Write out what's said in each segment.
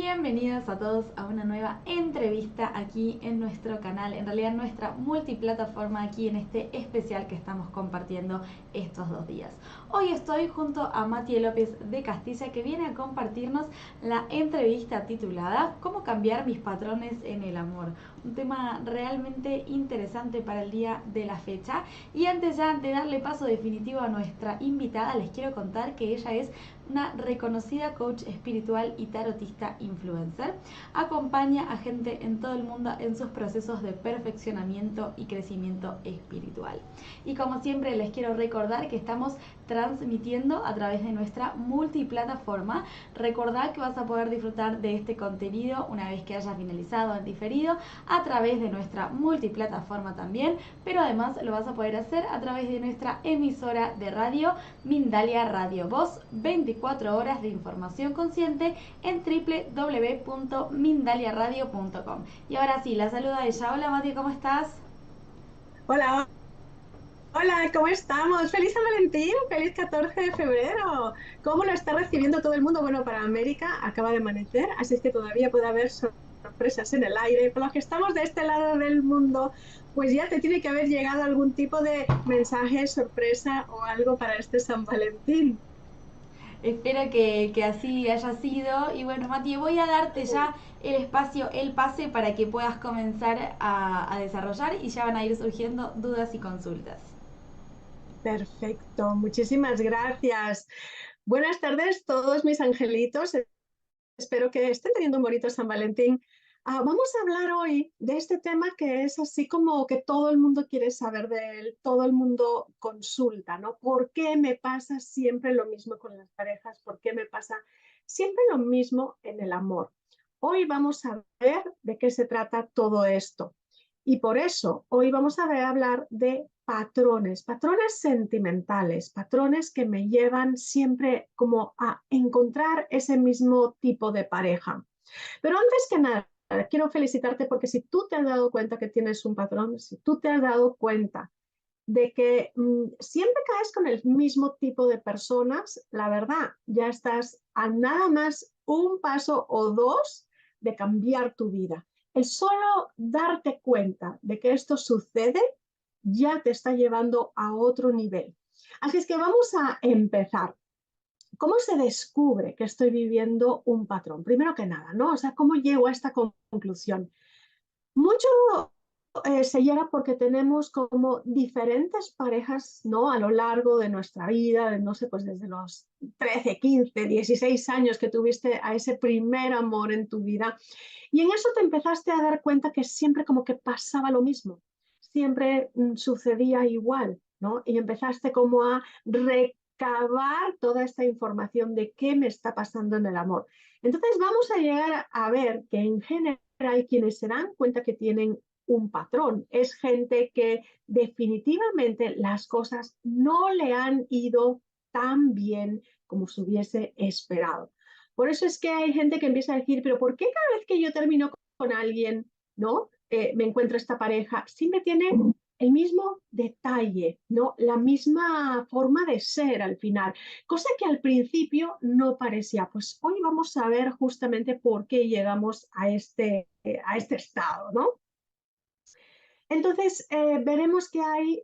Bienvenidos a todos a una nueva entrevista aquí en nuestro canal, en realidad nuestra multiplataforma aquí en este especial que estamos compartiendo estos 2 días. Hoy estoy junto a Mati López de Castilla que viene a compartirnos la entrevista titulada ¿Cómo cambiar mis patrones en el amor? Un tema realmente interesante para el día de la fecha. Y antes ya de darle paso definitivo a nuestra invitada, les quiero contar que ella es una reconocida coach espiritual y tarotista influencer. Acompaña a gente en todo el mundo en sus procesos de perfeccionamiento y crecimiento espiritual. Y como siempre les quiero recordar que estamos transmitiendo a través de nuestra multiplataforma. Recordad que vas a poder disfrutar de este contenido una vez que haya finalizado en diferido a través de nuestra multiplataforma también, pero además lo vas a poder hacer a través de nuestra emisora de radio Mindalia Radio Voz, 24 horas de información consciente en www.mindaliaradio.com. Y ahora sí, la saluda a ella. Hola Mati, ¿cómo estás? Hola, hola, ¿cómo estamos? ¡Feliz San Valentín! ¡Feliz 14 de febrero! ¿Cómo lo está recibiendo todo el mundo? Bueno, para América acaba de amanecer, así es que todavía puede haber sorpresas en el aire. Para los que estamos de este lado del mundo, pues ya te tiene que haber llegado algún tipo de mensaje, sorpresa o algo para este San Valentín. Espero que así haya sido. Y bueno, Mati, voy a darte ya el espacio, el pase para que puedas comenzar a desarrollar y ya van a ir surgiendo dudas y consultas. Perfecto, muchísimas gracias. Buenas tardes, todos mis angelitos. Espero que estén teniendo un bonito San Valentín. Vamos a hablar hoy de este tema que es así como que todo el mundo quiere saber de él, todo el mundo consulta, ¿no? ¿Por qué me pasa siempre lo mismo con las parejas? ¿Por qué me pasa siempre lo mismo en el amor? Hoy vamos a ver de qué se trata todo esto. Y por eso hoy vamos a hablar de patrones, patrones sentimentales, patrones que me llevan siempre como a encontrar ese mismo tipo de pareja. Pero antes que nada, quiero felicitarte porque si tú te has dado cuenta que tienes un patrón, si tú te has dado cuenta de que siempre caes con el mismo tipo de personas, la verdad, ya estás a nada más un paso o dos de cambiar tu vida. El solo darte cuenta de que esto sucede ya te está llevando a otro nivel. Así es que vamos a empezar. ¿Cómo se descubre que estoy viviendo un patrón? Primero que nada, ¿no? O sea, ¿cómo llego a esta conclusión? Mucho se llega porque tenemos como diferentes parejas, ¿no? A lo largo de nuestra vida, no sé, pues desde los 13, 15, 16 años que tuviste a ese primer amor en tu vida. Y en eso te empezaste a dar cuenta que siempre como que pasaba lo mismo, siempre sucedía igual, ¿no? Y empezaste como a recabar toda esta información de qué me está pasando en el amor. Entonces vamos a llegar a ver que en general hay quienes se dan cuenta que tienen un patrón. Es gente que definitivamente las cosas no le han ido tan bien como se hubiese esperado. Por eso es que hay gente que empieza a decir, pero ¿por qué cada vez que yo termino con alguien, ¿no? Me encuentro esta pareja, siempre tiene el mismo detalle, ¿no? La misma forma de ser al final, cosa que al principio no parecía. Pues hoy vamos a ver justamente por qué llegamos a este estado, ¿no? Entonces, veremos que hay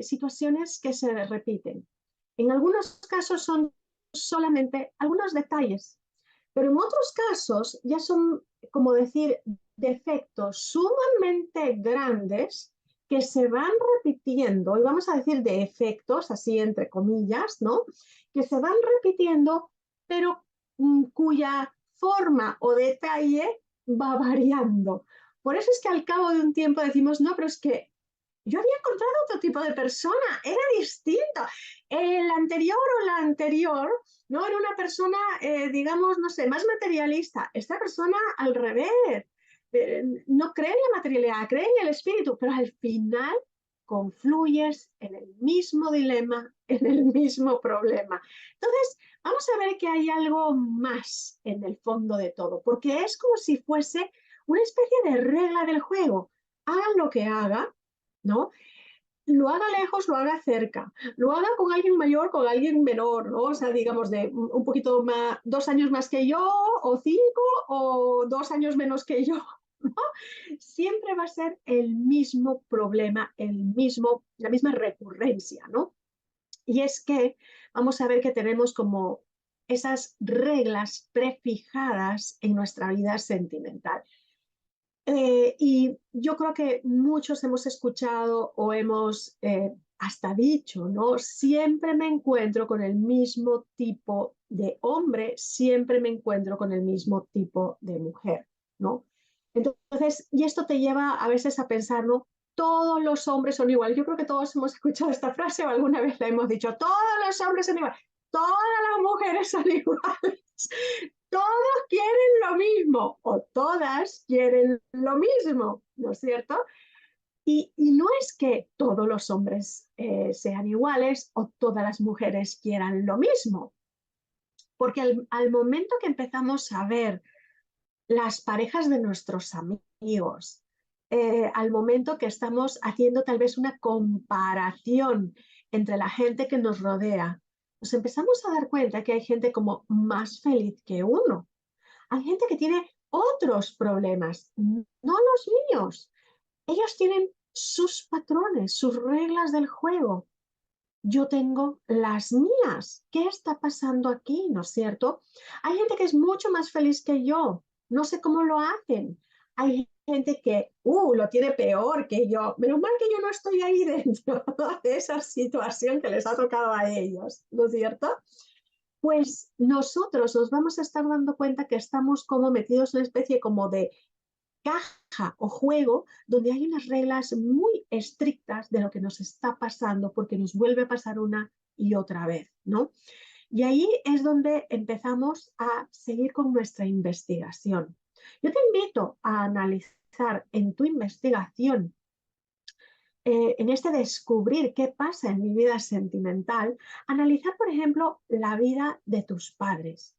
situaciones que se repiten. En algunos casos son solamente algunos detalles, pero en otros casos ya son, como decir, defectos sumamente grandes que se van repitiendo, y vamos a decir de efectos, así entre comillas, ¿no? Que se van repitiendo, pero cuya forma o detalle va variando. Por eso es que al cabo de un tiempo decimos, no, pero es que yo había encontrado otro tipo de persona, era distinto. El anterior o la anterior, ¿no? Era una persona, digamos, no sé, más materialista. Esta persona al revés, no cree en la materialidad, cree en el espíritu, pero al final confluyes en el mismo dilema, en el mismo problema. Entonces, vamos a ver que hay algo más en el fondo de todo, porque es como si fuese una especie de regla del juego. Hagan lo que hagan, ¿no? lo haga lejos, lo haga cerca, lo haga con alguien mayor, con alguien menor, ¿no? O sea, digamos, de un poquito más, 2 años más que yo, o 5, o 2 años menos que yo, ¿no? Siempre va a ser el mismo problema, la misma recurrencia, ¿no? Y es que vamos a ver que tenemos como esas reglas prefijadas en nuestra vida sentimental. Y yo creo que muchos hemos escuchado o hemos hasta dicho, ¿no? Siempre me encuentro con el mismo tipo de hombre, siempre me encuentro con el mismo tipo de mujer, ¿no? Entonces, y esto te lleva a veces a pensar, ¿no? Todos los hombres son iguales. Yo creo que todos hemos escuchado esta frase o alguna vez la hemos dicho, todos los hombres son iguales, todas las mujeres son iguales. Todos quieren lo mismo o todas quieren lo mismo, ¿no es cierto? Y no es que todos los hombres sean iguales o todas las mujeres quieran lo mismo, porque al momento que empezamos a ver las parejas de nuestros amigos, al momento que estamos haciendo tal vez una comparación entre la gente que nos rodea, nos empezamos a dar cuenta que hay gente como más feliz que uno. Hay gente que tiene otros problemas, no los míos. Ellos tienen sus patrones, sus reglas del juego. Yo tengo las mías. ¿Qué está pasando aquí? ¿No es cierto? Hay gente que es mucho más feliz que yo. No sé cómo lo hacen. Hay gente que lo tiene peor que yo. Menos mal que yo no estoy ahí dentro de esa situación que les ha tocado a ellos. ¿No es cierto? Pues nosotros nos vamos a estar dando cuenta que estamos como metidos en una especie como de caja o juego donde hay unas reglas muy estrictas de lo que nos está pasando porque nos vuelve a pasar una y otra vez, ¿no? Y ahí es donde empezamos a seguir con nuestra investigación. Yo te invito a analizar en tu investigación, en este descubrir qué pasa en mi vida sentimental, analizar, por ejemplo, la vida de tus padres.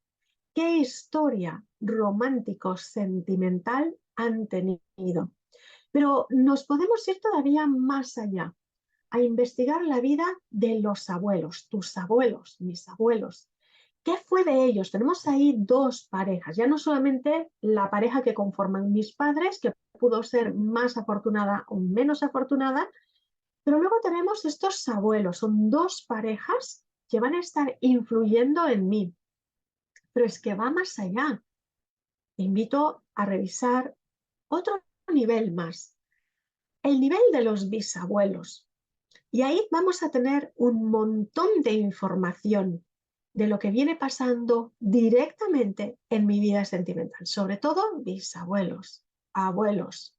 ¿Qué historia romántico-sentimental han tenido? Pero nos podemos ir todavía más allá, a investigar la vida de los abuelos, tus abuelos, mis abuelos. ¿Qué fue de ellos? Tenemos ahí dos parejas, ya no solamente la pareja que conforman mis padres, que pudo ser más afortunada o menos afortunada, pero luego tenemos estos abuelos, son dos parejas que van a estar influyendo en mí. Pero es que va más allá. Te invito a revisar otro nivel más, el nivel de los bisabuelos. Y ahí vamos a tener un montón de información de lo que viene pasando directamente en mi vida sentimental, sobre todo bisabuelos, abuelos.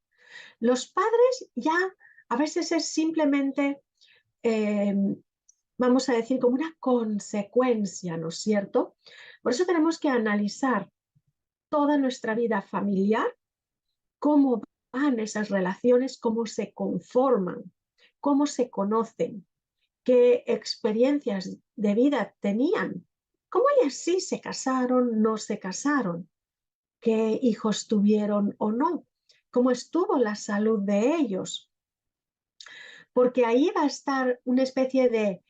Los padres ya a veces es simplemente, eh, vamos a decir, como una consecuencia, ¿no es cierto? Por eso tenemos que analizar toda nuestra vida familiar, cómo van esas relaciones, cómo se conforman, cómo se conocen, qué experiencias de vida tenían, cómo ellas sí se casaron, no se casaron, qué hijos tuvieron o no, cómo estuvo la salud de ellos, porque ahí va a estar una especie de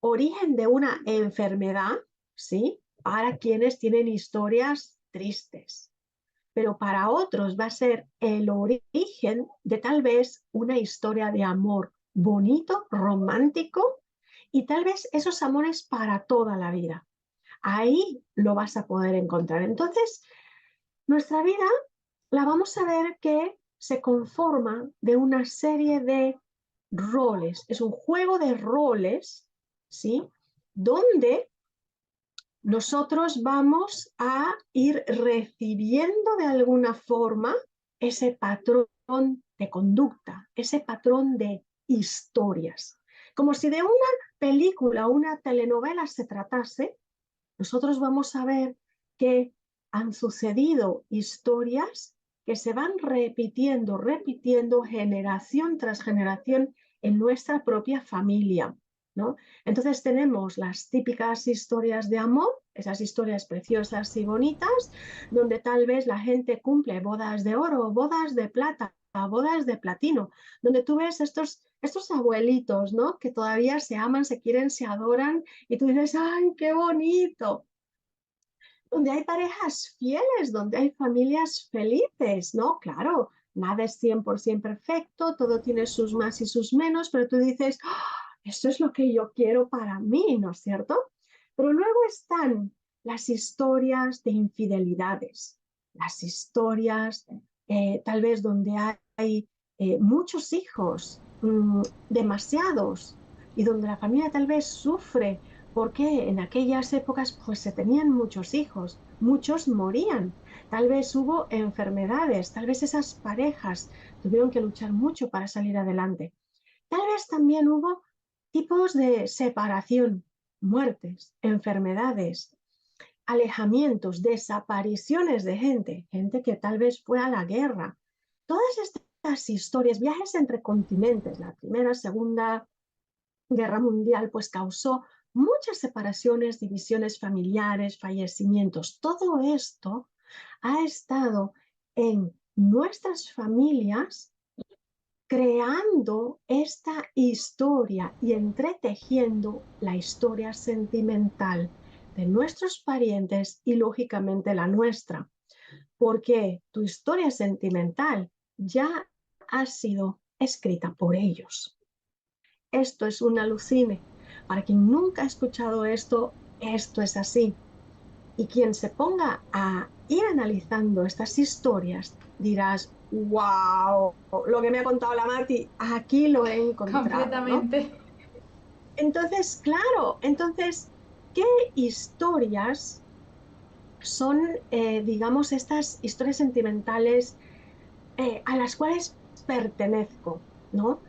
origen de una enfermedad, ¿sí? Para quienes tienen historias tristes, pero para otros va a ser el origen de tal vez una historia de amor bonito, romántico, y tal vez esos amores para toda la vida. Ahí lo vas a poder encontrar. Entonces, nuestra vida la vamos a ver que se conforma de una serie de roles. Es un juego de roles, ¿sí? Donde nosotros vamos a ir recibiendo de alguna forma ese patrón de conducta, ese patrón de historias. Como si de una película, una telenovela se tratase, nosotros vamos a ver que han sucedido historias que se van repitiendo generación tras generación en nuestra propia familia, ¿no? Entonces tenemos las típicas historias de amor, esas historias preciosas y bonitas, donde tal vez la gente cumple bodas de oro, bodas de plata, bodas de platino, donde tú ves estos estos abuelitos, ¿no? Que todavía se aman, se quieren, se adoran y tú dices, ¡ay, qué bonito! Donde hay parejas fieles, donde hay familias felices, ¿no? Claro, nada es 100% perfecto, todo tiene sus más y sus menos, pero tú dices, "Ah, esto es lo que yo quiero para mí, ¿no es cierto?" Pero luego están las historias de infidelidades, las historias tal vez donde hay muchos hijos, demasiados, y donde la familia tal vez sufre porque en aquellas épocas pues se tenían muchos hijos, muchos morían, tal vez hubo enfermedades, tal vez esas parejas tuvieron que luchar mucho para salir adelante. Tal vez también hubo tipos de separación, muertes, enfermedades, alejamientos, desapariciones de gente, gente que tal vez fue a la guerra. Todas estas historias, viajes entre continentes, la Primera, Segunda Guerra Mundial, pues causó muchas separaciones, divisiones familiares, fallecimientos. Todo esto ha estado en nuestras familias creando esta historia y entretejiendo la historia sentimental de nuestros parientes y lógicamente la nuestra, porque tu historia sentimental ya ha sido escrita por ellos. Esto es un alucine. Para quien nunca ha escuchado esto, esto es así. Y quien se ponga a ir analizando estas historias, dirás, wow, lo que me ha contado la Marti, aquí lo he encontrado, ¿no? Completamente. Entonces, claro, entonces, ¿qué historias son, digamos, estas historias sentimentales a las cuales pertenezco, ¿no?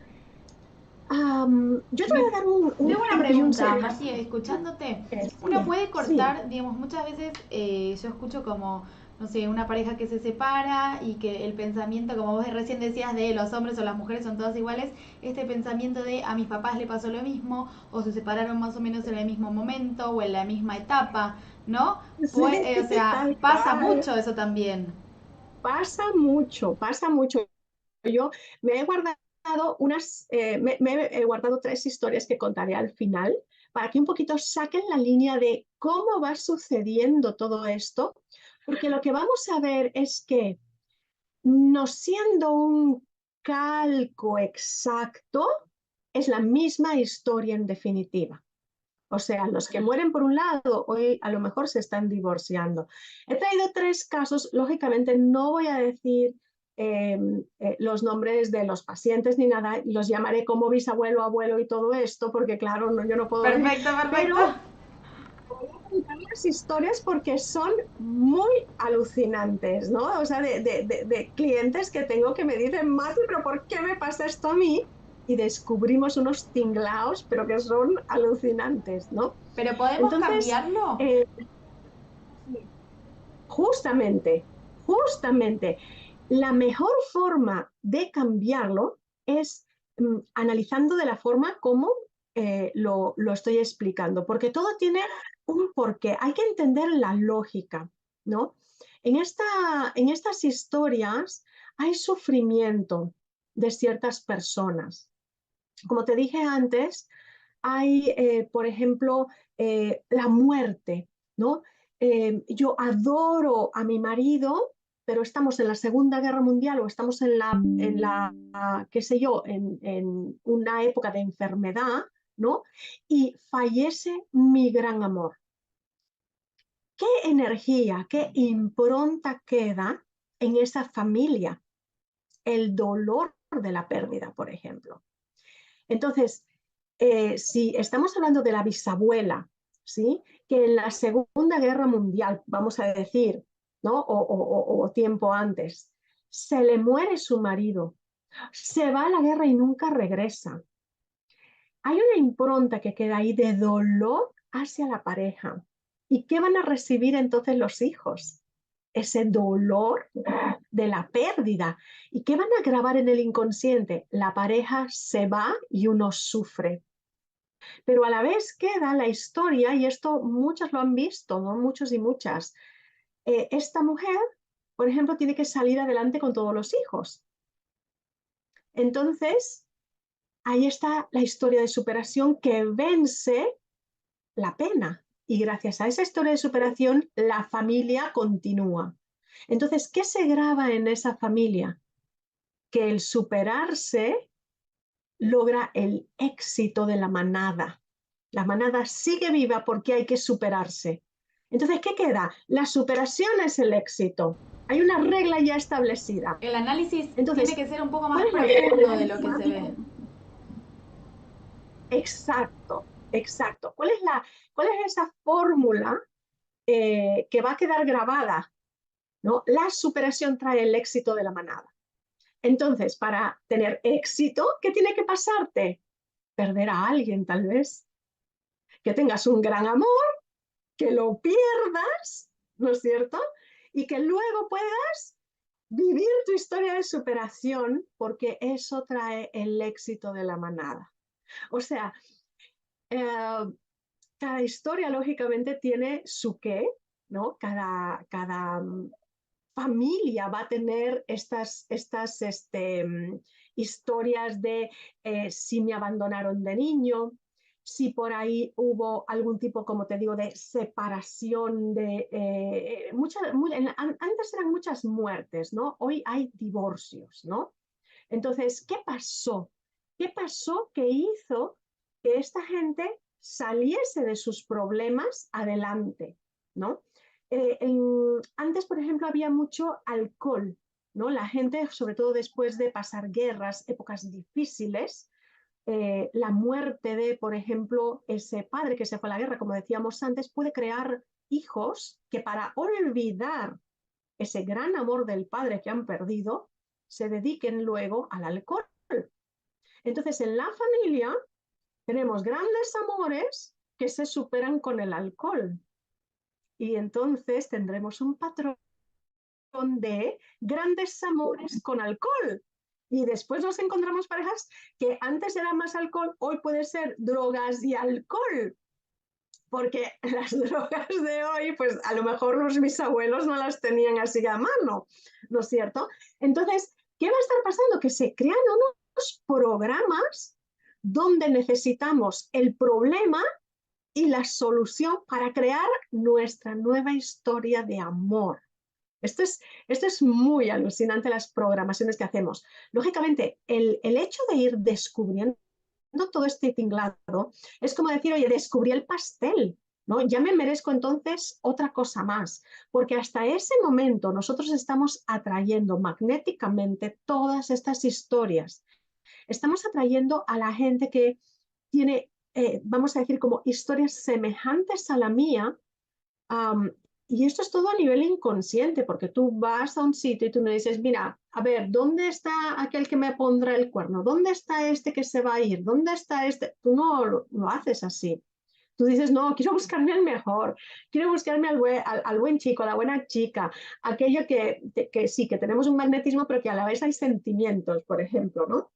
Yo te voy Me, a dar un tengo una ejemplo y un pregunta, segundo. Marcia, escuchándote. Uno Sí, puede sí, cortar, digamos, muchas veces yo escucho como, no sé, una pareja que se separa y que el pensamiento, como vos recién decías, de los hombres o las mujeres son todas iguales, este pensamiento de a mis papás le pasó lo mismo, o se separaron más o menos en el mismo momento o en la misma etapa, ¿no? Pues, sí, o sea, tal pasa cual. mucho eso también. Pasa mucho, pasa mucho. Yo me he guardado me he guardado tres historias que contaré al final para que un poquito saquen la línea de cómo va sucediendo todo esto, porque lo que vamos a ver es que no siendo un calco exacto, es la misma historia en definitiva. O sea, los que mueren por un lado, hoy a lo mejor se están divorciando. He traído tres casos, lógicamente no voy a decir los nombres de los pacientes ni nada, los llamaré como bisabuelo, abuelo y todo esto, porque claro, no, yo no puedo decir, Perfecto, perfecto. pero voy a contar las historias porque son muy alucinantes, ¿no? O sea, de clientes que tengo que me dicen, Mati, pero ¿por qué me pasa esto a mí? Y descubrimos unos tinglaos, pero que son alucinantes, ¿no? Pero podemos Entonces, cambiarlo. eh, justamente, justamente, la mejor forma de cambiarlo es analizando de la forma como lo estoy explicando, porque todo tiene un porqué, hay que entender la lógica, ¿no? En estas historias hay sufrimiento de ciertas personas. Como te dije antes, hay, por ejemplo, la muerte, ¿no? Yo adoro a mi marido, pero estamos en la Segunda Guerra Mundial o estamos qué sé yo, en una época de enfermedad, ¿no? Y fallece mi gran amor. ¿Qué energía, qué impronta queda en esa familia? El dolor de la pérdida, por ejemplo. Entonces, si estamos hablando de la bisabuela, ¿sí? Que en la Segunda Guerra Mundial, vamos a decir, ¿no? O tiempo antes, se le muere su marido, se va a la guerra y nunca regresa. Hay una impronta que queda ahí de dolor hacia la pareja. ¿Y qué van a recibir entonces los hijos? Ese dolor de la pérdida. ¿Y qué van a grabar en el inconsciente? La pareja se va y uno sufre. Pero a la vez queda la historia, y esto muchos lo han visto, ¿no? Muchos y muchas. Esta mujer, por ejemplo, tiene que salir adelante con todos los hijos. Entonces, ahí está la historia de superación que vence la pena. Y gracias a esa historia de superación, la familia continúa. Entonces, ¿qué se graba en esa familia? Que el superarse logra el éxito de la manada. La manada sigue viva porque hay que superarse. Entonces, ¿qué queda? La superación es el éxito. Hay una regla ya establecida. El análisis tiene Entonces, que ser un poco ¿cuál más es la profundo de lo que se ve. Exacto, exacto. ¿Cuál es esa fórmula que va a quedar grabada? ¿No? La superación trae el éxito de la manada. Entonces, para tener éxito, ¿qué tiene que pasarte? Perder a alguien, tal vez. Que tengas un gran amor, que lo pierdas, ¿no es cierto? Y que luego puedas vivir tu historia de superación, porque eso trae el éxito de la manada. O sea, eh, cada historia lógicamente tiene su qué, ¿no? Cada familia va a tener estas historias de si me abandonaron de niño, si por ahí hubo algún tipo, como te digo, de separación, antes eran muchas muertes, ¿no? Hoy hay divorcios, ¿no? Entonces, ¿qué pasó? ¿Qué pasó que hizo que esta gente saliese de sus problemas adelante, ¿no? Antes, por ejemplo, había mucho alcohol, ¿no? La gente, sobre todo después de pasar guerras, épocas difíciles, la muerte de, por ejemplo, ese padre que se fue a la guerra, como decíamos antes, puede crear hijos que para olvidar ese gran amor del padre que han perdido, se dediquen luego al alcohol. Entonces, en la familia tenemos grandes amores que se superan con el alcohol. Y entonces tendremos un patrón de grandes amores con alcohol. Y después nos encontramos parejas que antes era más alcohol, hoy puede ser drogas y alcohol. Porque las drogas de hoy, pues a lo mejor los bisabuelos no las tenían así a mano, ¿no es cierto? Entonces, ¿qué va a estar pasando? Que se crean unos programas donde necesitamos el problema y la solución para crear nuestra nueva historia de amor. Esto es muy alucinante, las programaciones que hacemos. Lógicamente, el hecho de ir descubriendo todo este tinglado es como decir, oye, descubrí el pastel, ¿no? Ya me merezco entonces otra cosa más, porque hasta ese momento nosotros estamos atrayendo magnéticamente todas estas historias. Estamos atrayendo a la gente que tiene, vamos a decir, como historias semejantes a la mía. Um, y esto es todo a nivel inconsciente, porque tú vas a un sitio y tú me dices, mira, a ver, ¿dónde está aquel que me pondrá el cuerno? ¿Dónde está este que se va a ir? ¿Dónde está este? Tú no lo haces así. Tú dices, no, quiero buscarme al mejor, quiero buscarme al buen chico, a la buena chica, aquello que sí, que tenemos un magnetismo, pero que a la vez hay sentimientos, por ejemplo, ¿no?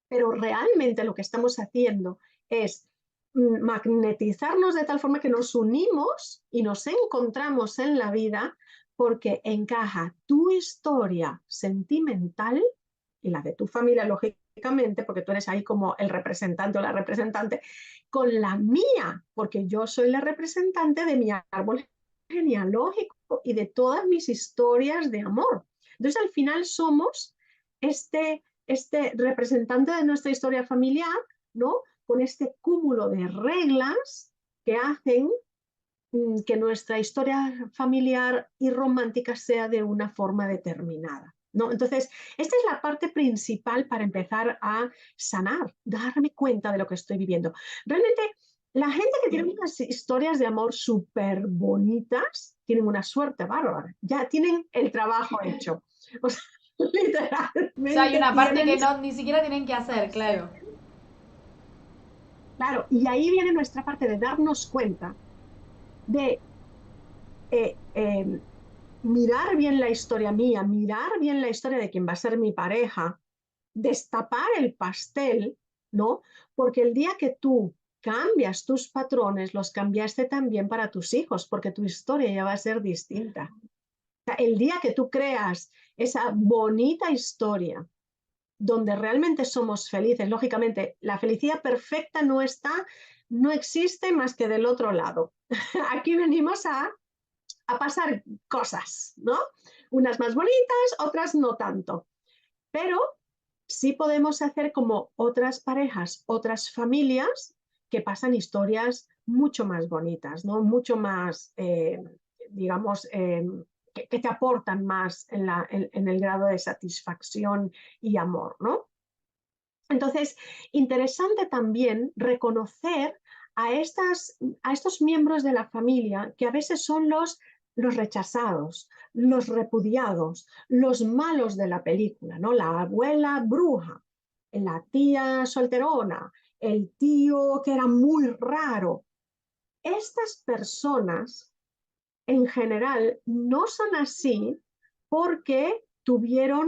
Pero realmente lo que estamos haciendo es magnetizarnos de tal forma que nos unimos y nos encontramos en la vida porque encaja tu historia sentimental y la de tu familia, lógicamente, porque tú eres ahí como el representante o la representante, con la mía, porque yo soy la representante de mi árbol genealógico y de todas mis historias de amor. Entonces, al final somos este representante de nuestra historia familiar, ¿no? Con este cúmulo de reglas que hacen que nuestra historia familiar y romántica sea de una forma determinada, ¿no? Entonces, esta es la parte principal para empezar a sanar, darme cuenta de lo que estoy viviendo. Realmente, la gente que tiene unas historias de amor súper bonitas, tienen una suerte bárbara, ya tienen el trabajo hecho. O sea, O sea, hay literalmente una parte tienen. que no, ni siquiera tienen que hacer, claro. Claro, y ahí viene nuestra parte de darnos cuenta de eh, eh, mirar bien la historia mía, mirar bien la historia de quien va a ser mi pareja, destapar el pastel, ¿no? Porque el día que tú cambias tus patrones, los cambiaste también para tus hijos, porque tu historia ya va a ser distinta. O sea, el día que tú creas esa bonita historia donde realmente somos felices. Lógicamente, la felicidad perfecta no está, no existe más que del otro lado. Aquí venimos a pasar cosas, ¿no? Unas más bonitas, otras no tanto. Pero sí podemos hacer como otras parejas, otras familias que pasan historias mucho más bonitas, ¿no? Mucho más, digamos, que te aportan más en el grado de satisfacción y amor, ¿no? Entonces, interesante también reconocer a estos miembros de la familia que a veces son los rechazados, los repudiados, los malos de la película, ¿no? La abuela bruja, la tía solterona, el tío que era muy raro. Estas personas en general no son así porque tuvieron,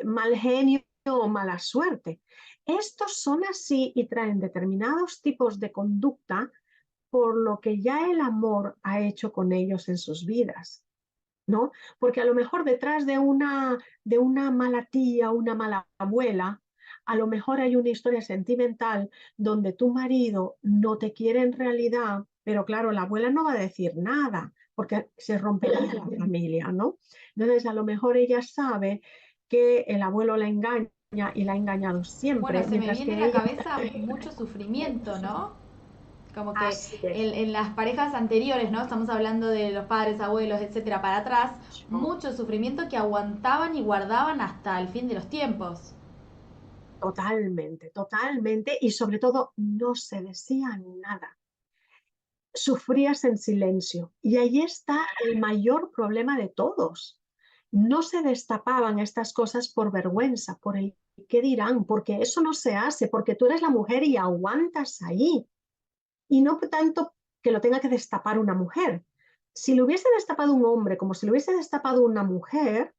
mal genio o mala suerte. Estos son así y traen determinados tipos de conducta por lo que ya el amor ha hecho con ellos en sus vidas, ¿no? Porque a lo mejor detrás de una mala tía, una mala abuela, a lo mejor hay una historia sentimental donde tu marido no te quiere en realidad, pero claro, la abuela no va a decir nada porque se rompería la familia, ¿no? Entonces, a lo mejor ella sabe que el abuelo la engaña y la ha engañado Bueno, siempre, se me mientras viene a que la ella... cabeza mucho sufrimiento, ¿no? Como que Así es. en las parejas anteriores, ¿no? Estamos hablando de los padres, abuelos, etcétera, para atrás, mucho sufrimiento que aguantaban y guardaban hasta el fin de los tiempos. Totalmente, totalmente, y sobre todo no se decía nada. Sufrías en silencio. Y ahí está el mayor problema de todos. No se destapaban estas cosas por vergüenza, por el qué dirán, porque eso no se hace, porque tú eres la mujer y aguantas ahí. Y no tanto que lo tenga que destapar una mujer. Si lo hubiese destapado un hombre como si lo hubiese destapado una mujer,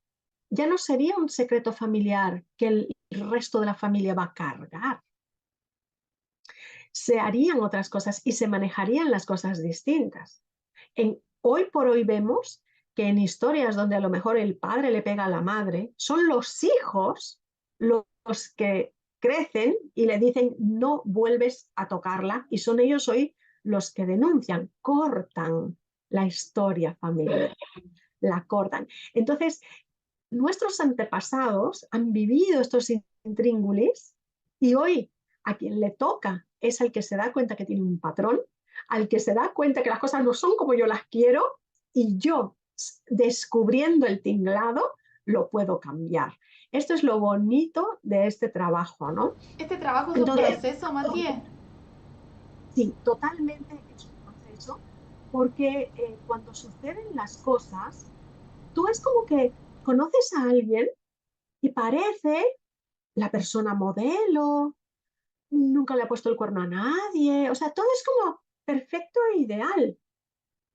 ya no sería un secreto familiar que el resto de la familia va a cargar. Se harían otras cosas y se manejarían las cosas distintas. Hoy por hoy vemos que en historias donde a lo mejor el padre le pega a la madre, son los hijos los que crecen y le dicen no vuelves a tocarla y son ellos hoy los que denuncian, cortan la historia familiar, la cortan. Entonces, nuestros antepasados han vivido estos intríngulis y hoy a quien le toca es al que se da cuenta que tiene un patrón, al que se da cuenta que las cosas no son como yo las quiero y yo, descubriendo el tinglado, lo puedo cambiar. Esto es lo bonito de este trabajo, ¿no? ¿Este trabajo es un Entonces, proceso, Matías? sí, totalmente es un proceso, porque cuando suceden las cosas, tú es como que conoces a alguien y parece la persona modelo, nunca le ha puesto el cuerno a nadie, o sea, todo es como perfecto e ideal,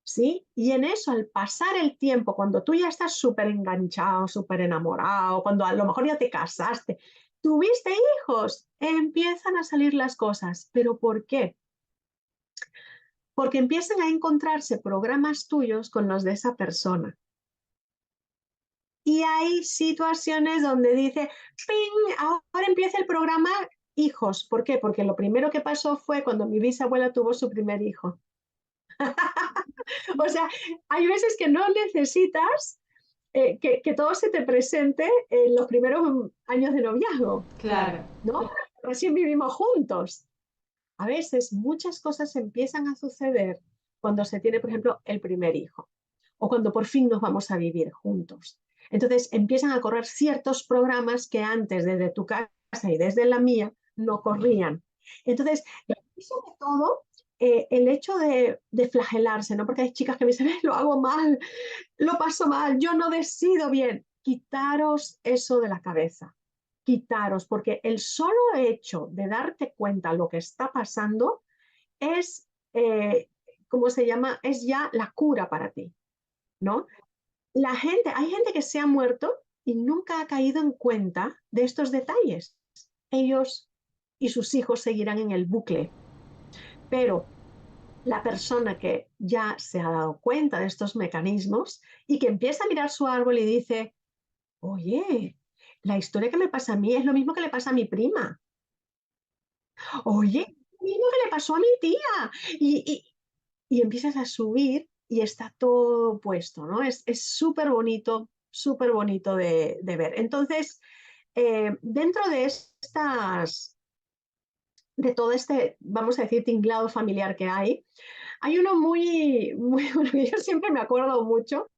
¿sí? Y en eso, al pasar el tiempo, cuando tú ya estás súper enganchado, súper enamorado, cuando a lo mejor ya te casaste, tuviste hijos, empiezan a salir las cosas. ¿Pero por qué? Porque empiezan a encontrarse programas tuyos con los de esa persona. Y hay situaciones donde dice, ¡ping! Ahora empieza el programa hijos. ¿Por qué? Porque lo primero que pasó fue cuando mi bisabuela tuvo su primer hijo. O sea, hay veces que no necesitas que todo se te presente en los primeros años de noviazgo, Claro. ¿no? Recién vivimos juntos. A veces muchas cosas empiezan a suceder cuando se tiene, por ejemplo, el primer hijo o cuando por fin nos vamos a vivir juntos. Entonces empiezan a correr ciertos programas que antes desde tu casa y desde la mía no corrían. Entonces, sobre todo, el hecho de flagelarse, ¿no? Porque hay chicas que me dicen, lo hago mal, lo paso mal, yo no decido bien. Quitaros eso de la cabeza, quitaros, porque el solo hecho de darte cuenta lo que está pasando es, ¿cómo se llama? Es ya la cura para ti, ¿no? Hay gente que se ha muerto y nunca ha caído en cuenta de estos detalles. Ellos y sus hijos seguirán en el bucle, pero la persona que ya se ha dado cuenta de estos mecanismos y que empieza a mirar su árbol y dice, oye, la historia que me pasa a mí es lo mismo que le pasa a mi prima. Oye, es lo mismo que le pasó a mi tía. Y empiezas a subir y está todo puesto, ¿no? Es súper bonito de ver. Entonces, dentro de de todo este, vamos a decir, tinglado familiar que hay uno muy, bueno, que yo siempre me acuerdo mucho,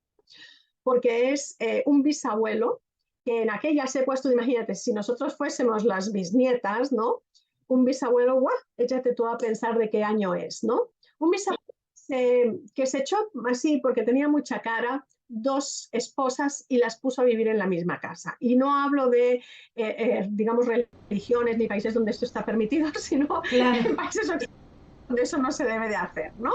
porque es un bisabuelo, que en aquellas épocas, tú imagínate, si nosotros fuésemos las bisnietas, ¿no? Un bisabuelo, ¡guau! Échate tú a pensar de qué año es, ¿no? Un bisabuelo que se echó así porque tenía mucha cara, dos esposas y las puso a vivir en la misma casa. Y no hablo de, digamos, religiones ni países donde esto está permitido, sino Claro. en países donde eso no se debe de hacer, ¿no?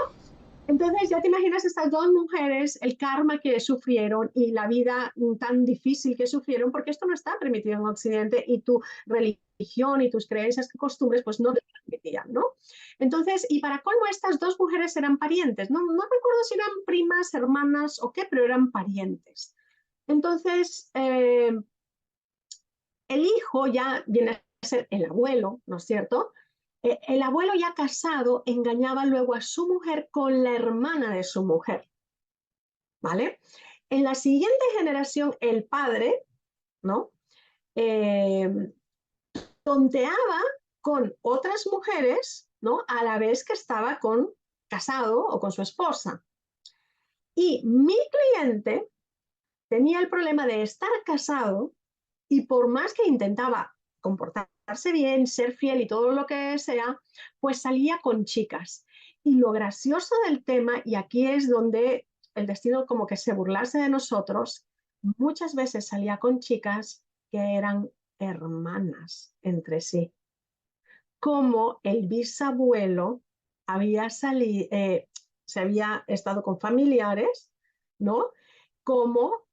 Entonces, ya te imaginas estas dos mujeres, el karma que sufrieron y la vida tan difícil que sufrieron, porque esto no está permitido en Occidente y tu religión y tus creencias y costumbres pues no te permitían, ¿no? Entonces, y para colmo, estas dos mujeres eran parientes, no recuerdo si eran primas, hermanas o qué, pero eran parientes. Entonces, el hijo ya viene a ser el abuelo, ¿no es cierto? El abuelo ya casado engañaba luego a su mujer con la hermana de su mujer, ¿vale? En la siguiente generación, el padre, ¿no? Eh, tonteaba con otras mujeres, ¿no? A la vez que estaba casado o con su esposa. Y mi cliente tenía el problema de estar casado y por más que intentaba comportarse bien, ser fiel y todo lo que sea, pues salía con chicas. Y lo gracioso del tema, y aquí es donde el destino como que se burlase de nosotros, muchas veces salía con chicas que eran hermanas entre sí, como el bisabuelo había salido, se había estado con familiares, ¿no? Como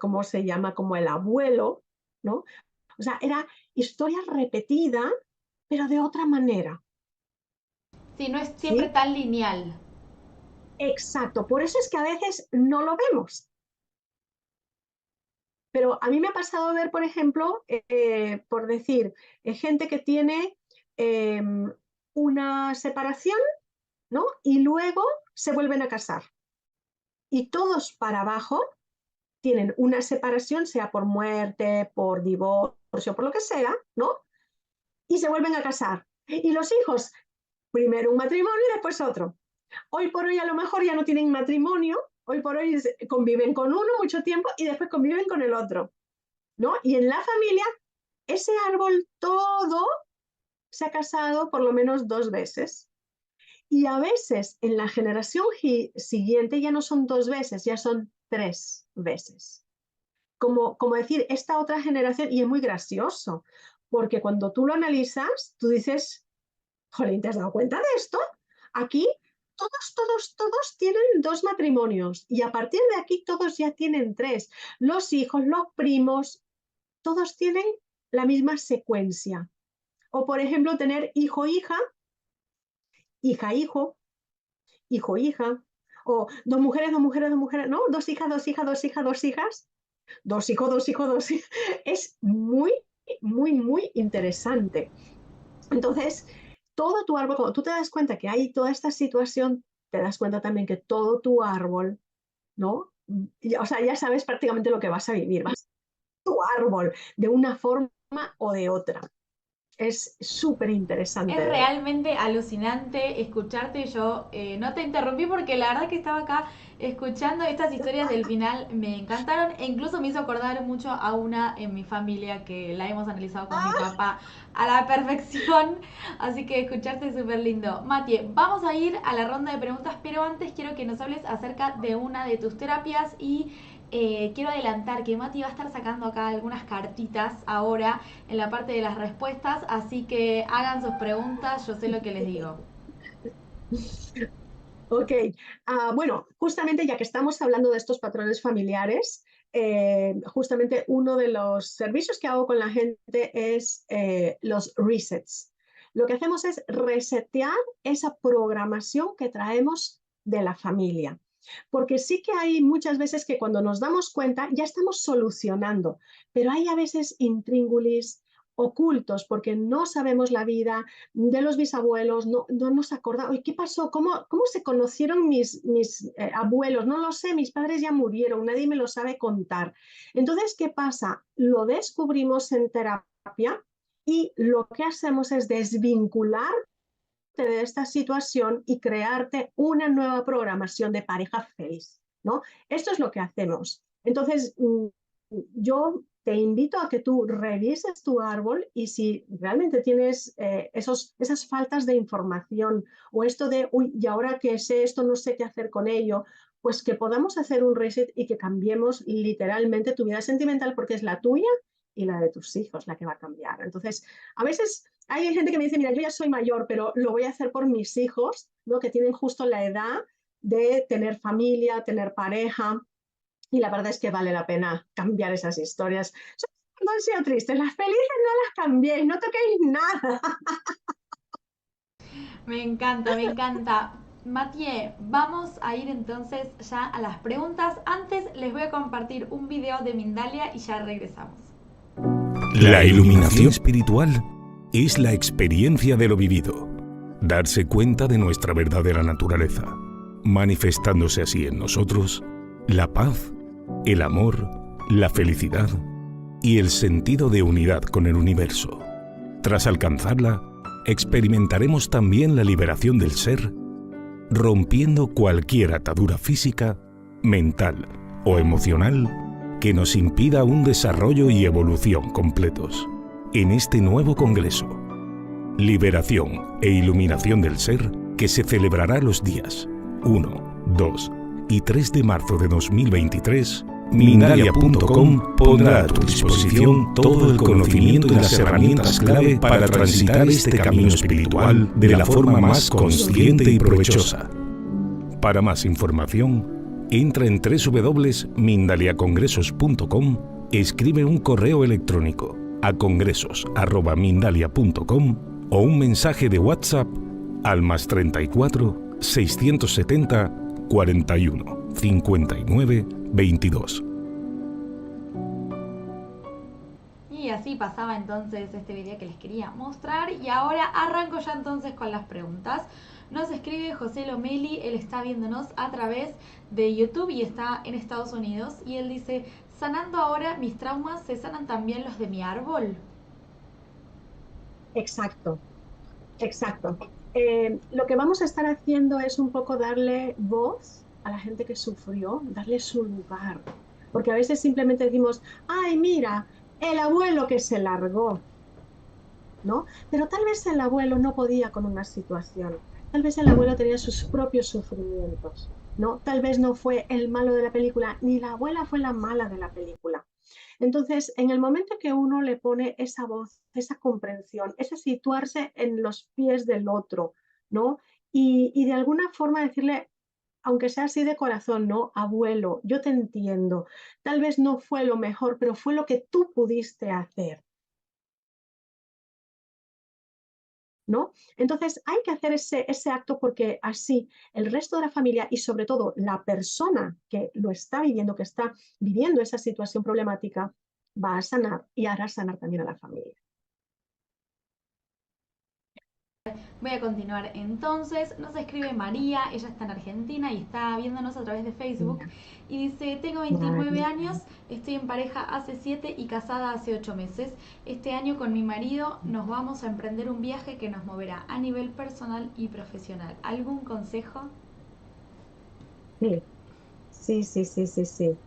¿cómo se llama? Como el abuelo, ¿no? O sea, era historia repetida, pero de otra manera, Sí, no es siempre ¿sí? tan lineal. Exacto, por eso es que a veces no lo vemos. Pero a mí me ha pasado ver, por ejemplo, por decir, gente que tiene eh, una separación, ¿no? Y luego se vuelven a casar. Y todos para abajo tienen una separación, sea por muerte, por divorcio, por lo que sea, ¿no? Y se vuelven a casar. Y los hijos, primero un matrimonio y después otro. Hoy por hoy a lo mejor ya no tienen matrimonio, hoy por hoy conviven con uno mucho tiempo y después conviven con el otro, ¿no? Y en la familia, ese árbol todo se ha casado por lo menos dos veces. Y a veces en la generación siguiente ya no son dos veces, ya son tres veces. Como decir, esta otra generación, y es muy gracioso, porque cuando tú lo analizas, tú dices, jolín, ¿te has dado cuenta de esto? Aquí todos tienen dos matrimonios y a partir de aquí todos ya tienen tres. Los hijos, los primos, todos tienen la misma secuencia. O por ejemplo, tener hijo-hija, hija-hijo, hijo-hija, o dos mujeres, dos mujeres, dos mujeres, ¿no? Dos hijas, dos hijas, dos hijas, dos hijas, dos hijos, dos hijos, dos hijos. Es muy interesante. Entonces, todo tu árbol, cuando tú te das cuenta que hay toda esta situación, te das cuenta también que todo tu árbol, ¿no? O sea, ya sabes prácticamente lo que vas a vivir, vas a tu árbol de una forma o de otra. Es súper interesante Es de ver. realmente alucinante escucharte. Yo no te interrumpí porque la verdad que estaba acá escuchando estas historias del final. Me encantaron e incluso me hizo acordar mucho a una en mi familia que la hemos analizado con mi papá a la perfección. Así que escucharte es súper lindo. Matie, vamos a ir a la ronda de preguntas, pero antes quiero que nos hables acerca de una de tus terapias y quiero adelantar que Mati va a estar sacando acá algunas cartitas ahora en la parte de las respuestas, así que hagan sus preguntas, yo sé lo que les digo. Ok, bueno, justamente ya que estamos hablando de estos patrones familiares, justamente uno de los servicios que hago con la gente es los resets. Lo que hacemos es resetear esa programación que traemos de la familia. Porque sí que hay muchas veces que cuando nos damos cuenta ya estamos solucionando, pero hay a veces intríngulis ocultos porque no sabemos la vida de los bisabuelos, no nos acordamos. ¿Qué pasó? ¿Cómo se conocieron mis abuelos? No lo sé, mis padres ya murieron, nadie me lo sabe contar. Entonces, ¿qué pasa? Lo descubrimos en terapia y lo que hacemos es desvincular de esta situación y crearte una nueva programación de pareja feliz, ¿no? Esto es lo que hacemos. Entonces, yo te invito a que tú revises tu árbol y si realmente tienes esas faltas de información o esto de, uy, y ahora que sé esto, no sé qué hacer con ello, pues que podamos hacer un reset y que cambiemos literalmente tu vida sentimental porque es la tuya y la de tus hijos la que va a cambiar. Entonces, a veces hay gente que me dice, mira, yo ya soy mayor, pero lo voy a hacer por mis hijos, ¿no? Que tienen justo la edad de tener familia, tener pareja, y la verdad es que vale la pena cambiar esas historias. No han sido tristes, las felices no las cambiéis, no toquéis nada. Me encanta, me encanta. Mathieu, vamos a ir entonces ya a las preguntas. Antes les voy a compartir un video de Mindalia y ya regresamos. La iluminación espiritual es la experiencia de lo vivido, darse cuenta de nuestra verdadera naturaleza, manifestándose así en nosotros la paz, el amor, la felicidad y el sentido de unidad con el universo. Tras alcanzarla, experimentaremos también la liberación del ser, rompiendo cualquier atadura física, mental o emocional que nos impida un desarrollo y evolución completos. En este nuevo congreso, Liberación e Iluminación del Ser, que se celebrará los días 1, 2 y 3 de marzo de 2023, Mindalia.com pondrá a tu disposición todo el conocimiento y las herramientas clave para transitar este camino espiritual de la forma más consciente y provechosa. Para más información, entra en www.mindaliacongresos.com, escribe un correo electrónico a congresos@mindalia.com o un mensaje de WhatsApp al +34 670 41 59 22. Y así pasaba entonces este video que les quería mostrar. Y ahora arranco ya entonces con las preguntas. Nos escribe José Lomeli, él está viéndonos a través de YouTube y está en Estados Unidos. Y él dice, sanando ahora mis traumas, ¿se sanan también los de mi árbol? Exacto, exacto. Lo que vamos a estar haciendo es un poco darle voz a la gente que sufrió, darle su lugar. Porque a veces simplemente decimos, ay, mira, el abuelo que se largó, ¿no? Pero tal vez el abuelo no podía con una situación, tal vez el abuelo tenía sus propios sufrimientos, ¿no? Tal vez no fue el malo de la película, ni la abuela fue la mala de la película. Entonces, en el momento que uno le pone esa voz, esa comprensión, ese situarse en los pies del otro, ¿no? Y de alguna forma decirle, aunque sea así de corazón, ¿no? Abuelo, yo te entiendo. Tal vez no fue lo mejor, pero fue lo que tú pudiste hacer. ¿No? Entonces hay que hacer ese acto porque así el resto de la familia y sobre todo la persona que lo está viviendo, que está viviendo esa situación problemática, va a sanar y hará sanar también a la familia. Voy a continuar entonces. Nos escribe María, ella está en Argentina y está viéndonos a través de Facebook. Y dice, tengo 29 años, estoy en pareja hace 7 y casada hace 8 meses. Este año con mi marido nos vamos a emprender un viaje que nos moverá a nivel personal y profesional. ¿Algún consejo? Sí, sí, sí, sí, sí, sí.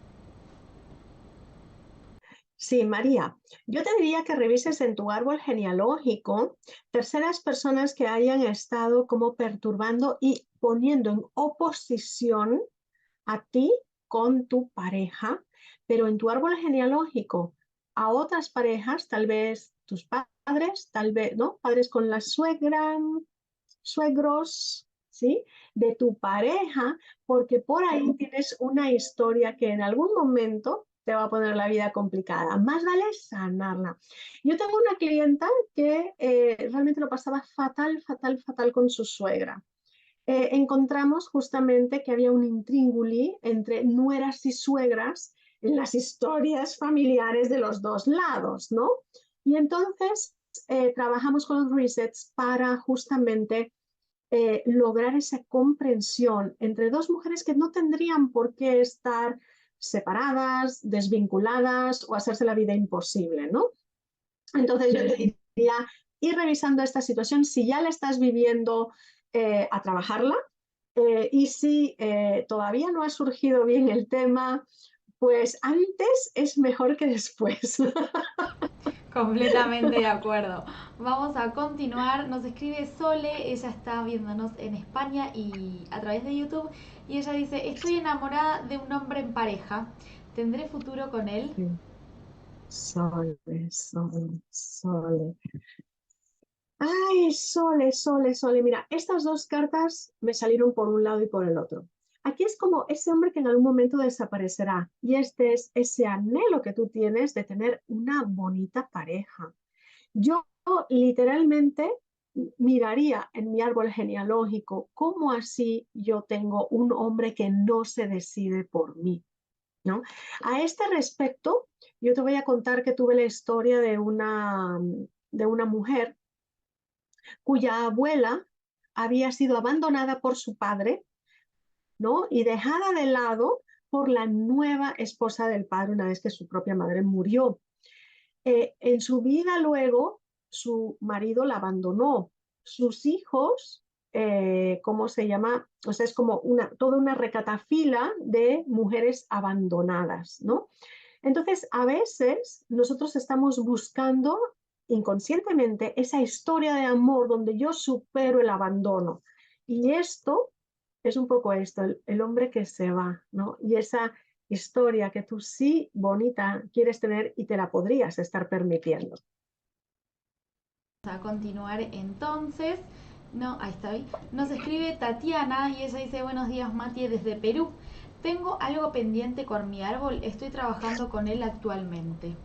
Sí, María, yo te diría que revises en tu árbol genealógico terceras personas que hayan estado como perturbando y poniendo en oposición a ti con tu pareja, pero en tu árbol genealógico a otras parejas, tal vez tus padres, tal vez, ¿no? Padres con la suegra, suegros, ¿sí? De tu pareja, porque por ahí tienes una historia que en algún momento te va a poner la vida complicada. Más vale sanarla. Yo tengo una clienta que realmente lo pasaba fatal, fatal, fatal con su suegra. encontramos justamente que había un intríngulis entre nueras y suegras en las historias familiares de los dos lados, ¿no? Y entonces trabajamos con los resets para justamente lograr esa comprensión entre dos mujeres que no tendrían por qué estar separadas, desvinculadas o hacerse la vida imposible, ¿no? Entonces yo te diría, ir revisando esta situación, si ya la estás viviendo, a trabajarla, y si todavía no ha surgido bien el tema, pues antes es mejor que después. Completamente de acuerdo. Vamos a continuar. Nos escribe Sole, ella está viéndonos en España y a través de YouTube. Y ella dice, estoy enamorada de un hombre en pareja. ¿Tendré futuro con él? Sole, Sole, Sole. Ay, Sole, Sole, Sole. Mira, estas dos cartas me salieron por un lado y por el otro. Aquí es como ese hombre que en algún momento desaparecerá. Y este es ese anhelo que tú tienes de tener una bonita pareja. Yo literalmente miraría en mi árbol genealógico cómo así yo tengo un hombre que no se decide por mí, ¿no? A este respecto, yo te voy a contar que tuve la historia de una mujer cuya abuela había sido abandonada por su padre, ¿no? Y dejada de lado por la nueva esposa del padre una vez que su propia madre murió. En su vida luego, su marido la abandonó. Sus hijos, ¿cómo se llama? O sea, es como toda una recatafila de mujeres abandonadas, ¿no? Entonces, a veces nosotros estamos buscando inconscientemente esa historia de amor donde yo supero el abandono. Y esto es un poco esto, el hombre que se va, ¿no? Y esa historia que tú sí, bonita, quieres tener y te la podrías estar permitiendo. Vamos a continuar entonces. No, ahí está. Nos escribe Tatiana y ella dice, buenos días Mati desde Perú. Tengo algo pendiente con mi árbol, estoy trabajando con él actualmente.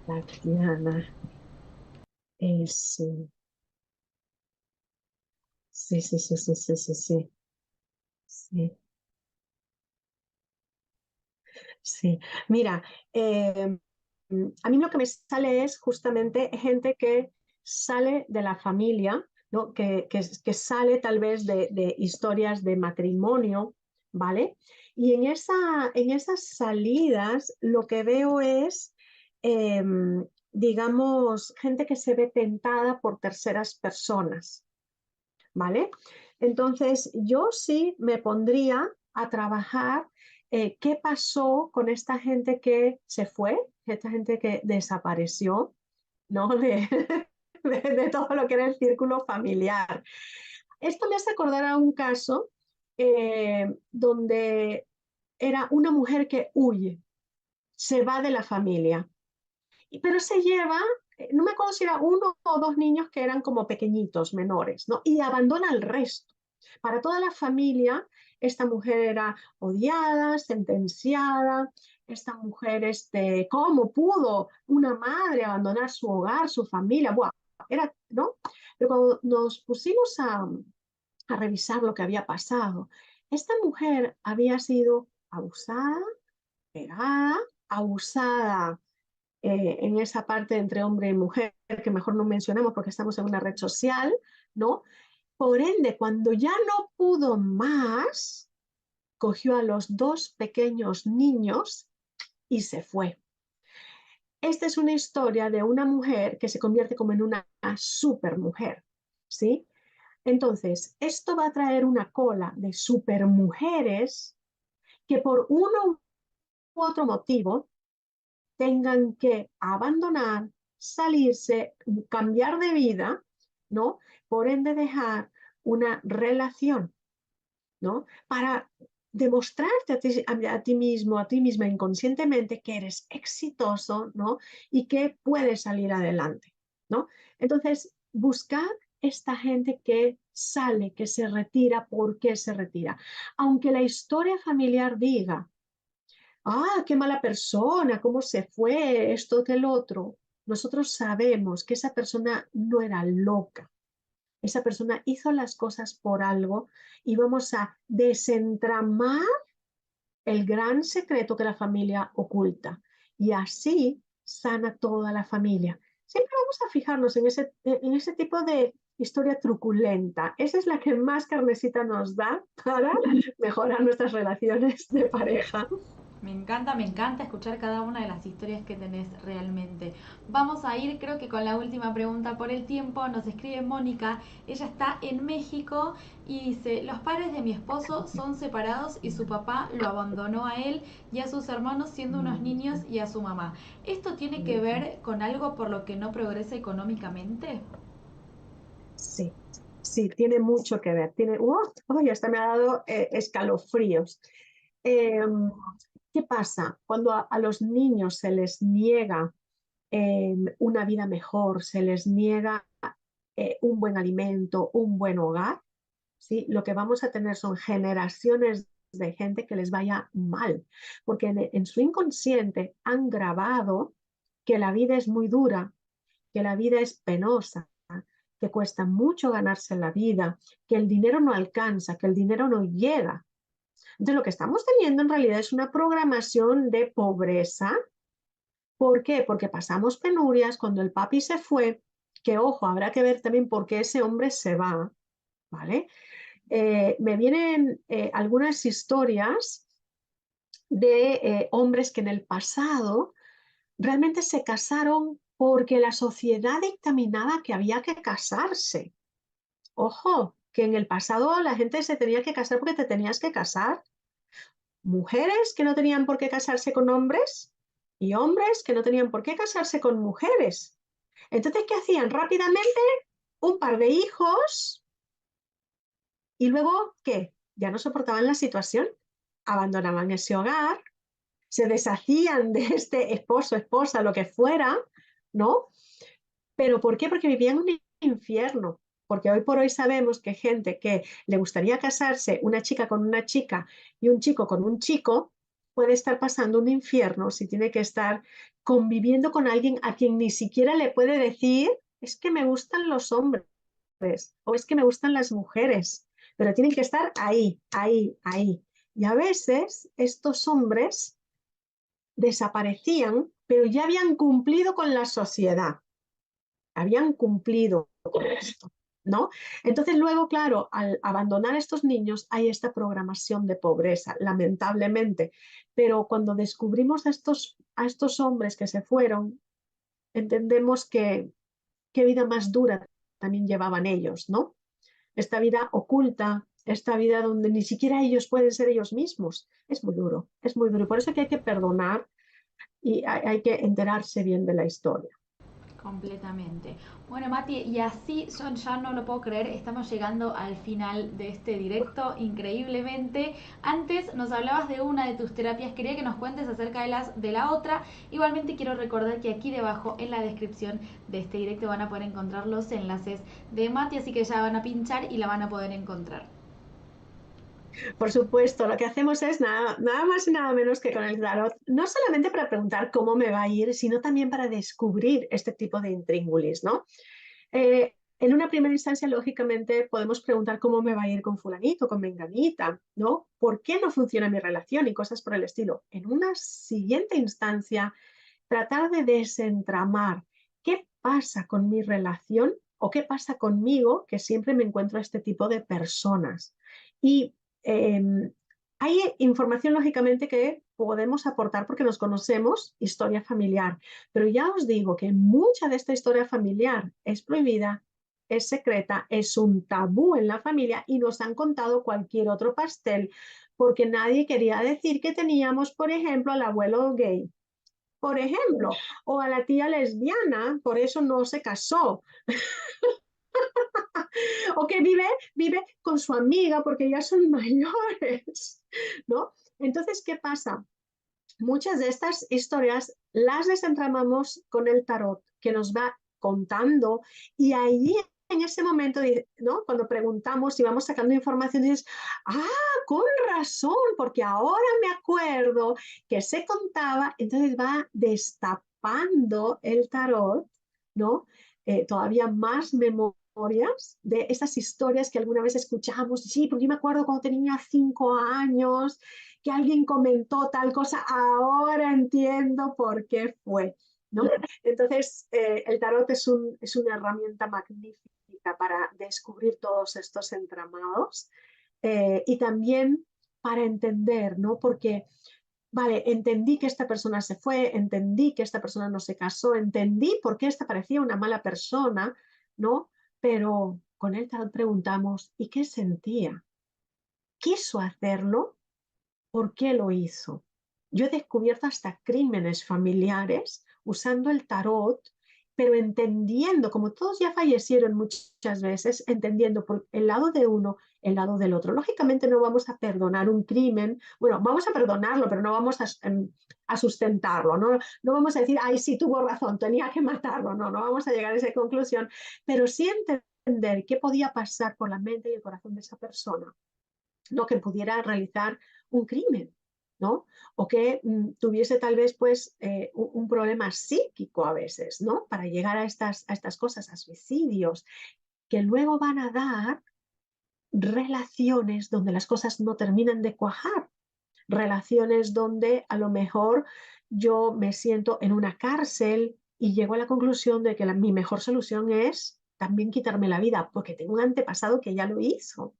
Tatiana, sí, sí, sí, sí, sí, sí, sí, sí, sí, sí. Mira, a mí lo que me sale es justamente gente que sale de la familia, ¿no? Que sale tal vez de historias de matrimonio, ¿vale? Y en esas salidas lo que veo es, eh, digamos, gente que se ve tentada por terceras personas, ¿vale? Entonces, yo sí me pondría a trabajar qué pasó con esta gente que se fue, esta gente que desapareció, ¿no? De todo lo que era el círculo familiar. Esto me hace acordar a un caso donde era una mujer que huye, se va de la familia, pero se lleva, no me acuerdo si era uno o dos niños que eran como pequeñitos, menores, ¿no? Y abandona al resto. Para toda la familia, esta mujer era odiada, sentenciada, esta mujer, ¿cómo pudo una madre abandonar su hogar, su familia? Buah, era, ¿no? Pero cuando nos pusimos a revisar lo que había pasado, esta mujer había sido abusada, pegada, abusada en esa parte entre hombre y mujer, que mejor no mencionamos porque estamos en una red social, ¿no? Por ende, cuando ya no pudo más, cogió a los dos pequeños niños y se fue. Esta es una historia de una mujer que se convierte como en una supermujer, ¿sí? Entonces, esto va a traer una cola de supermujeres que por uno u otro motivo tengan que abandonar, salirse, cambiar de vida, ¿no? Por ende dejar una relación, ¿no? Para demostrarte a ti mismo, a ti misma inconscientemente que eres exitoso, ¿no? Y que puedes salir adelante, ¿no? Entonces, buscar esta gente que sale, que se retira, ¿por qué se retira? Aunque la historia familiar diga, qué mala persona, cómo se fue, esto que el otro. Nosotros sabemos que esa persona no era loca, esa persona hizo las cosas por algo y vamos a desentramar el gran secreto que la familia oculta. Y así sana toda la familia. Siempre vamos a fijarnos en ese tipo de historia truculenta. Esa es la que más carnecita nos da para mejorar nuestras relaciones de pareja. Me encanta escuchar cada una de las historias que tenés realmente. Vamos a ir, creo que con la última pregunta por el tiempo. Nos escribe Mónica, ella está en México y dice, los padres de mi esposo son separados y su papá lo abandonó a él y a sus hermanos siendo unos niños y a su mamá. ¿Esto tiene que ver con algo por lo que no progresa económicamente? Sí, sí, tiene mucho que ver. Hasta me ha dado escalofríos. Eh, ¿Qué pasa? Cuando a los niños se les niega una vida mejor, se les niega un buen alimento, un buen hogar, ¿sí? Lo que vamos a tener son generaciones de gente que les vaya mal, porque en su inconsciente han grabado que la vida es muy dura, que la vida es penosa, que cuesta mucho ganarse la vida, que el dinero no alcanza, que el dinero no llega. Entonces, lo que estamos teniendo en realidad es una programación de pobreza. ¿Por qué? Porque pasamos penurias cuando el papi se fue, que ojo, habrá que ver también por qué ese hombre se va, ¿vale? Me vienen algunas historias de hombres que en el pasado realmente se casaron porque la sociedad dictaminaba que había que casarse. Ojo, que en el pasado la gente se tenía que casar porque te tenías que casar. Mujeres que no tenían por qué casarse con hombres y hombres que no tenían por qué casarse con mujeres. Entonces, ¿qué hacían? Rápidamente un par de hijos y luego, ¿qué? Ya no soportaban la situación, abandonaban ese hogar, se deshacían de este esposo, esposa, lo que fuera, ¿no? ¿Pero por qué? Porque vivían un infierno. Porque hoy por hoy sabemos que gente que le gustaría casarse, una chica con una chica y un chico con un chico, puede estar pasando un infierno si tiene que estar conviviendo con alguien a quien ni siquiera le puede decir, es que me gustan los hombres o es que me gustan las mujeres, pero tienen que estar ahí, ahí, ahí. Y a veces estos hombres desaparecían, pero ya habían cumplido con la sociedad, habían cumplido con esto, ¿no? Entonces luego, claro, al abandonar a estos niños hay esta programación de pobreza, lamentablemente, pero cuando descubrimos a estos hombres que se fueron, entendemos que qué vida más dura también llevaban ellos, ¿no? Esta vida oculta, esta vida donde ni siquiera ellos pueden ser ellos mismos. Es muy duro, es muy duro. Por eso que hay que perdonar y hay que enterarse bien de la historia. Completamente. Bueno, Mati, y así yo ya no lo puedo creer, estamos llegando al final de este directo, increíblemente. Antes nos hablabas de una de tus terapias, quería que nos cuentes acerca de la otra. Igualmente quiero recordar que aquí debajo en la descripción de este directo van a poder encontrar los enlaces de Mati, así que ya van a pinchar y la van a poder encontrar. Por supuesto, lo que hacemos es nada más y nada menos que con el tarot, no solamente para preguntar cómo me va a ir, sino también para descubrir este tipo de intríngulis, ¿no? En una primera instancia, lógicamente, podemos preguntar cómo me va a ir con fulanito, con menganita, ¿no? ¿Por qué no funciona mi relación y cosas por el estilo? En una siguiente instancia, tratar de desentramar qué pasa con mi relación o qué pasa conmigo, que siempre me encuentro a este tipo de personas. Y eh, hay información, lógicamente, que podemos aportar porque nos conocemos, historia familiar, pero ya os digo que mucha de esta historia familiar es prohibida, es secreta, es un tabú en la familia y nos han contado cualquier otro pastel porque nadie quería decir que teníamos, por ejemplo, al abuelo gay, por ejemplo, o a la tía lesbiana, por eso no se casó, o que vive con su amiga porque ya son mayores, ¿no? Entonces, ¿qué pasa? Muchas de estas historias las desentramamos con el tarot, que nos va contando, y ahí en ese momento, ¿no? Cuando preguntamos y vamos sacando información, dices, ah, con razón, porque ahora me acuerdo que se contaba, entonces va destapando el tarot, ¿no? Todavía más memorias de esas historias que alguna vez escuchamos. Sí, porque yo me acuerdo cuando tenía 5 años que alguien comentó tal cosa, ahora entiendo por qué fue, ¿no? Entonces, el tarot es una herramienta magnífica para descubrir todos estos entramados y también para entender, ¿no? Porque vale, entendí que esta persona se fue, entendí que esta persona no se casó, entendí por qué esta parecía una mala persona, ¿no? Pero con él preguntamos, ¿y qué sentía? ¿Quiso hacerlo? ¿Por qué lo hizo? Yo he descubierto hasta crímenes familiares usando el tarot, pero entendiendo, como todos ya fallecieron muchas veces, entendiendo por el lado de uno, el lado del otro. Lógicamente no vamos a perdonar un crimen, bueno, vamos a perdonarlo, pero no vamos a sustentarlo, ¿no? No vamos a decir, ay, sí, tuvo razón, tenía que matarlo, no vamos a llegar a esa conclusión, pero sí entender qué podía pasar por la mente y el corazón de esa persona, ¿no? Que pudiera realizar un crimen, ¿no? O que tuviese tal vez pues un problema psíquico a veces, ¿no? Para llegar a estas cosas, a suicidios, que luego van a dar relaciones donde las cosas no terminan de cuajar, relaciones donde a lo mejor yo me siento en una cárcel y llego a la conclusión de que mi mejor solución es también quitarme la vida, porque tengo un antepasado que ya lo hizo,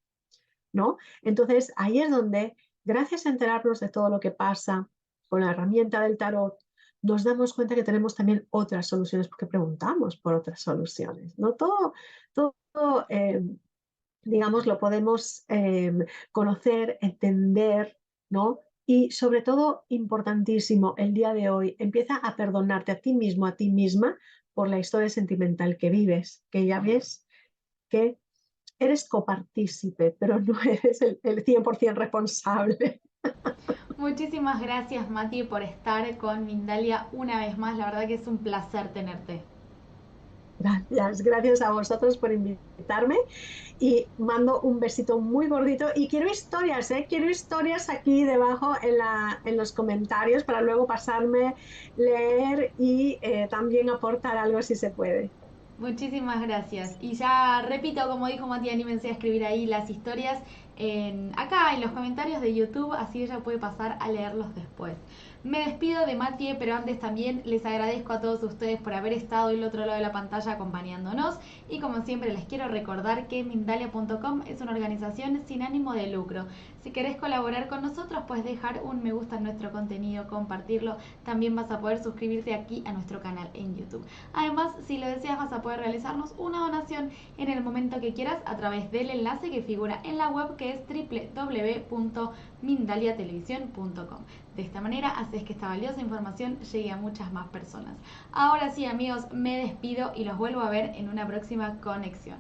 ¿no? Entonces, ahí es donde, gracias a enterarnos de todo lo que pasa con la herramienta del tarot, nos damos cuenta que tenemos también otras soluciones, porque preguntamos por otras soluciones, ¿no? Todo digamos, lo podemos conocer, entender, ¿no? Y sobre todo, importantísimo, el día de hoy, empieza a perdonarte a ti mismo, a ti misma, por la historia sentimental que vives, que ya ves que eres copartícipe, pero no eres el 100% responsable. Muchísimas gracias, Mati, por estar con Mindalia una vez más. La verdad que es un placer tenerte. Gracias a vosotros por invitarme y mando un besito muy gordito y quiero historias, ¿eh? Quiero historias aquí debajo en los comentarios para luego pasarme, leer y también aportar algo si se puede. Muchísimas gracias. Y ya repito, como dijo Mati, anímense a escribir ahí las historias acá en los comentarios de YouTube, así ella puede pasar a leerlos después. Me despido de Mati, pero antes también les agradezco a todos ustedes por haber estado del otro lado de la pantalla acompañándonos. Y como siempre les quiero recordar que Mindalia.com es una organización sin ánimo de lucro. Si querés colaborar con nosotros, puedes dejar un me gusta en nuestro contenido, compartirlo. También vas a poder suscribirte aquí a nuestro canal en YouTube. Además, si lo deseas, vas a poder realizarnos una donación en el momento que quieras a través del enlace que figura en la web, que es www.mindaliatelevisión.com. De esta manera haces que esta valiosa información llegue a muchas más personas. Ahora sí, amigos, me despido y los vuelvo a ver en una próxima conexión.